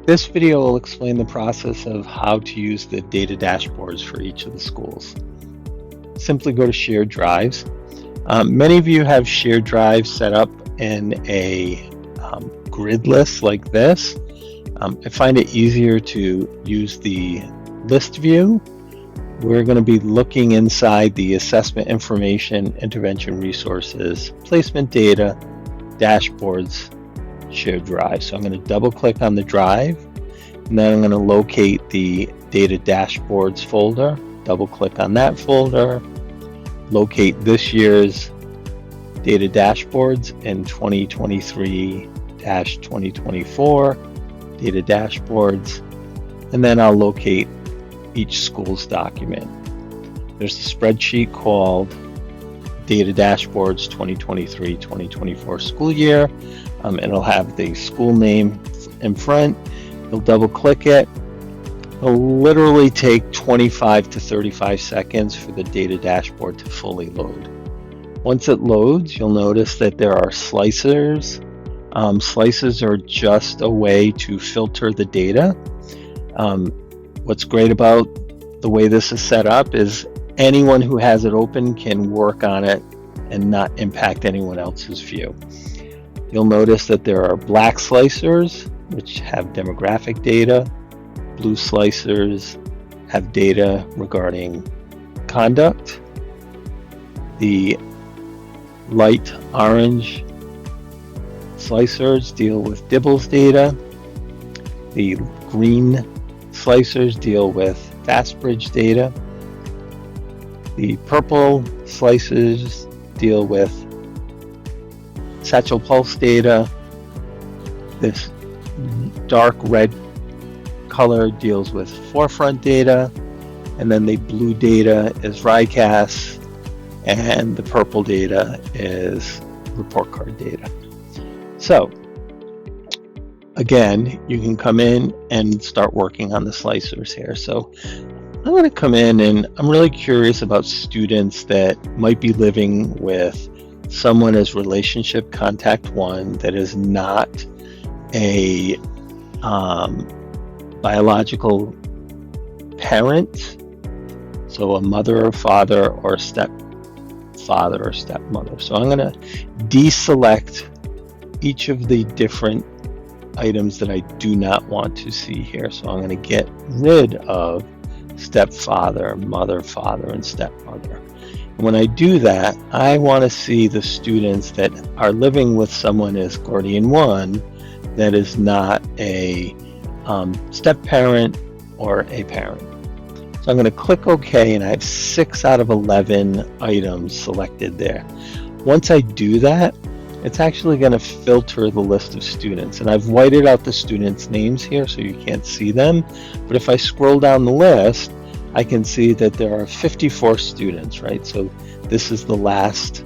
This video will explain the process of how to use the data dashboards for each of the schools. Simply go to shared drives. Many of you have shared drives set up in a grid list like this. I find it easier to use the list view. We're going to be looking inside the assessment information, intervention resources, placement data, dashboards, shared drive. So I'm going to double click on the drive, and then I'm going to locate the data dashboards folder, double click on that folder, locate this year's data dashboards in 2023-2024 data dashboards, and then I'll locate each school's document. There's a spreadsheet called Data Dashboards 2023-2024 school year. It'll have the school name in front. You'll double click it. It'll literally take 25 to 35 seconds for the data dashboard to fully load. Once it loads, you'll notice that there are slicers. Slicers are just a way to filter the data. What's great about the way this is set up is anyone who has it open can work on it and not impact anyone else's view. You'll notice that there are black slicers, which have demographic data. Blue slicers have data regarding conduct. The light orange slicers deal with DIBELS data. The green slicers deal with FastBridge data. The purple slicers deal with Satchel Pulse data. This dark red color deals with Forefront data, and then the blue data is RICAS, and the purple data is report card data. So again, you can come in and start working on the slicers here. So I'm going to come in, and I'm really curious about students that might be living with someone as relationship contact 1 that is not a biological parent, so a mother or father or stepfather or stepmother. So I'm going to deselect each of the different items that I do not want to see here. So I'm going to get rid of stepfather, mother, father, and stepmother. And when I do that, I want to see the students that are living with someone as guardian 1 that is not a step parent or a parent. So I'm going to click OK, and I have 6 out of 11 items selected there. Once I do that, it's actually going to filter the list of students, and I've whited out the students' names here so you can't see them. But if I scroll down the list, I can see that there are 54 students, right? So this is the last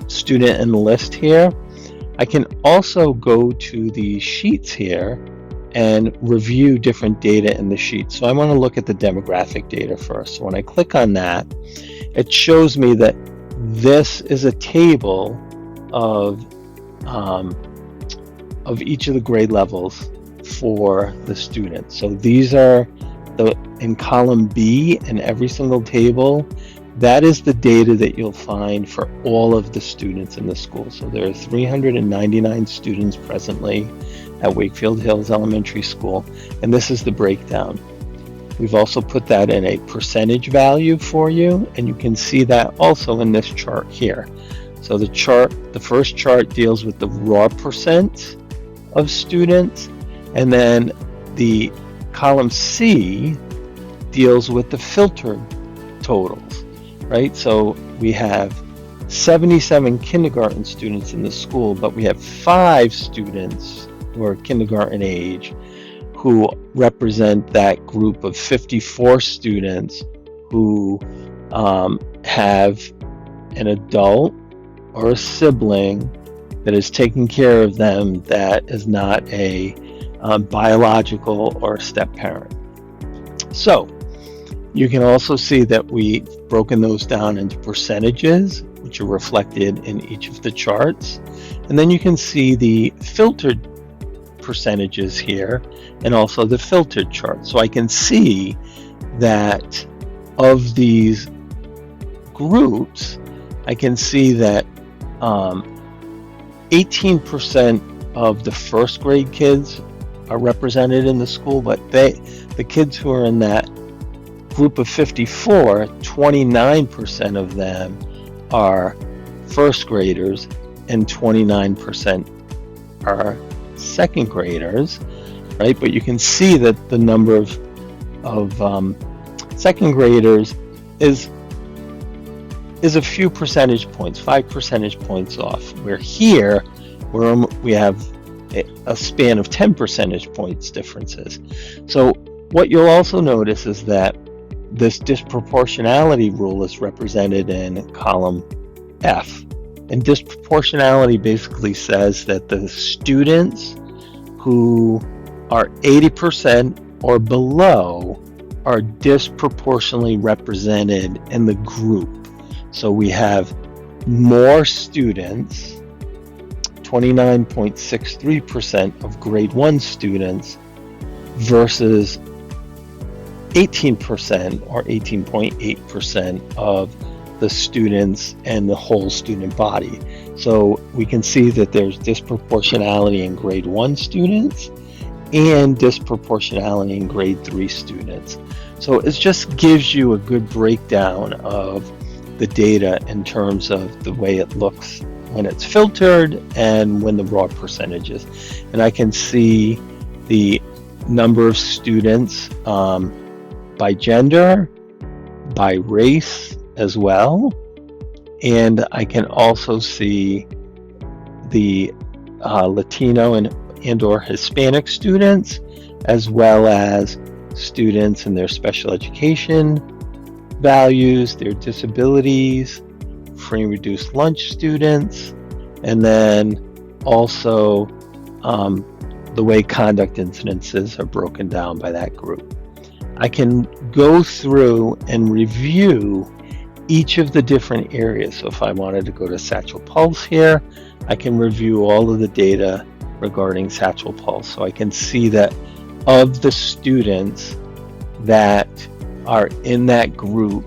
student in the list here. I can also go to the sheets here and review different data in the sheet. So I want to look at the demographic data first. So when I click on that, it shows me that this is a table of each of the grade levels for the students. So these are in column B in every single table. That is the data that you'll find for all of the students in the school. So there are 399 students presently at Wakefield Hills Elementary School, and this is the breakdown. We've also put that in a percentage value for you, and you can see that also in this chart here. So the first chart deals with the raw percent of students, and then the column C deals with the filtered totals, right? So we have 77 kindergarten students in the school, but we have 5 students who are kindergarten age who represent that group of 54 students who have an adult or a sibling that is taking care of them that is not a biological or step parent. So you can also see that we've broken those down into percentages, which are reflected in each of the charts. And then you can see the filtered percentages here, and also the filtered chart. So I can see that of these groups, I can see that 18% of the first grade kids are represented in the school, but the kids who are in that group of 54, 29% of them are first graders and 29% are second graders, right? But you can see that the number of second graders is a few percentage points, 5 percentage points off. Where here, we have a span of 10 percentage points differences. So what you'll also notice is that this disproportionality rule is represented in column F. And disproportionality basically says that the students who are 80% or below are disproportionately represented in the group. So we have more students, 29.63% of grade 1 students versus 18% or 18.8% of the students and the whole student body. So we can see that there's disproportionality in grade 1 students and disproportionality in grade 3 students. So it just gives you a good breakdown of the data in terms of the way it looks when it's filtered and when the raw percentages. And I can see the number of students by gender, by race as well. And I can also see the Latino and or Hispanic students, as well as students and their special education values, their disabilities, free and reduced lunch students, and then also the way conduct incidences are broken down by that group. I can go through and review each of the different areas. So if I wanted to go to Satchel Pulse here, I can review all of the data regarding Satchel Pulse. So I can see that of the students that are in that group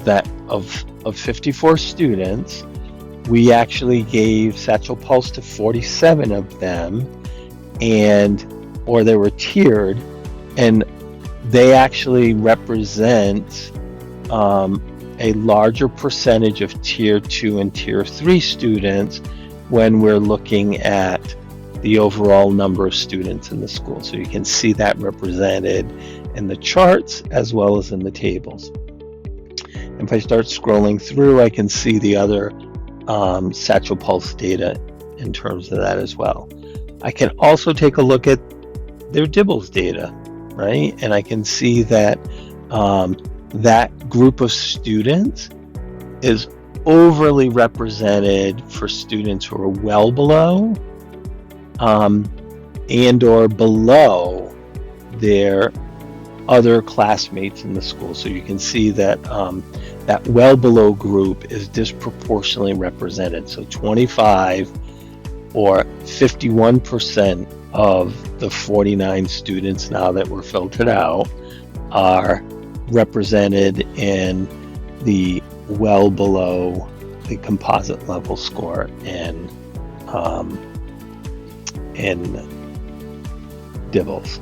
that of 54 students, we actually gave Satchel Pulse to 47 of them, or they were tiered, and they actually represent a larger percentage of tier 2 and tier 3 students when we're looking at the overall number of students in the school. So you can see that represented in the charts as well as in the tables. If I start scrolling through, I can see the other Satchel Pulse data in terms of that as well. I can also take a look at their DIBELS data, right? And I can see that that group of students is overly represented for students who are well below and or below their other classmates in the school. So you can see that that well below group is disproportionately represented. So 25 or 51% of the 49 students now that were filtered out are represented in the well below the composite level score in DIBELS.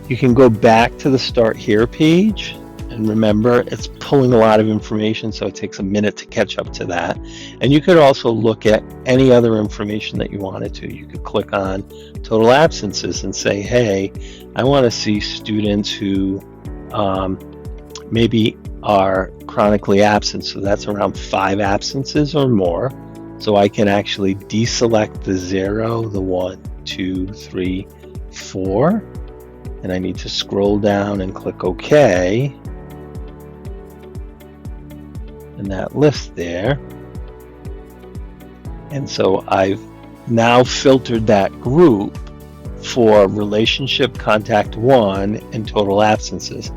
You can go back to the Start Here page, and remember, it's pulling a lot of information, so it takes a minute to catch up to that. And you could also look at any other information that you wanted to. You could click on total absences and say, hey, I want to see students who maybe are chronically absent, so that's around 5 absences or more. So I can actually deselect the 0, the 1, 2, 3, 4, and I need to scroll down and click OK. And that list there. And so I've now filtered that group for relationship contact 1 and total absences.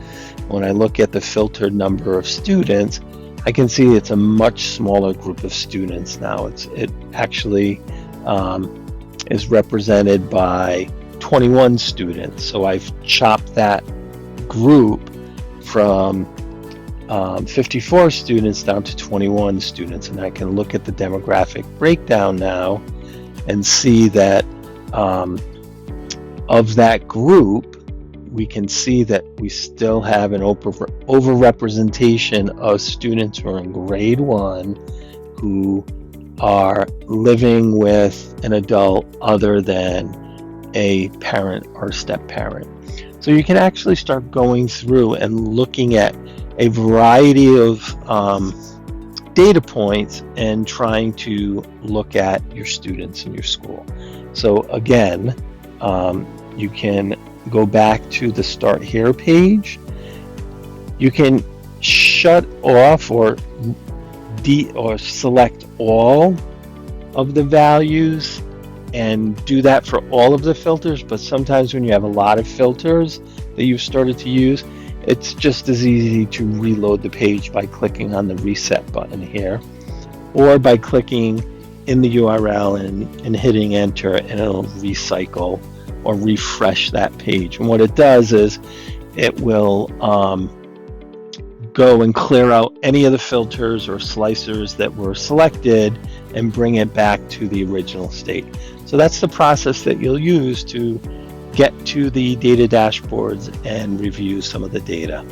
When I look at the filtered number of students, I can see it's a much smaller group of students now. It actually is represented by 21 students. So I've chopped that group from 54 students down to 21 students, and I can look at the demographic breakdown now and see that of that group, we can see that we still have an overrepresentation of students who are in grade 1 who are living with an adult other than a parent or step-parent. So you can actually start going through and looking at a variety of data points and trying to look at your students in your school. So again, you can go back to the Start Here page. You can shut off or select all of the values and do that for all of the filters, but sometimes when you have a lot of filters that you've started to use, it's just as easy to reload the page by clicking on the reset button here, or by clicking in the URL and hitting enter, and it'll recycle or refresh that page. And what it does is it will go and clear out any of the filters or slicers that were selected and bring it back to the original state. So that's the process that you'll use to get to the data dashboards and review some of the data.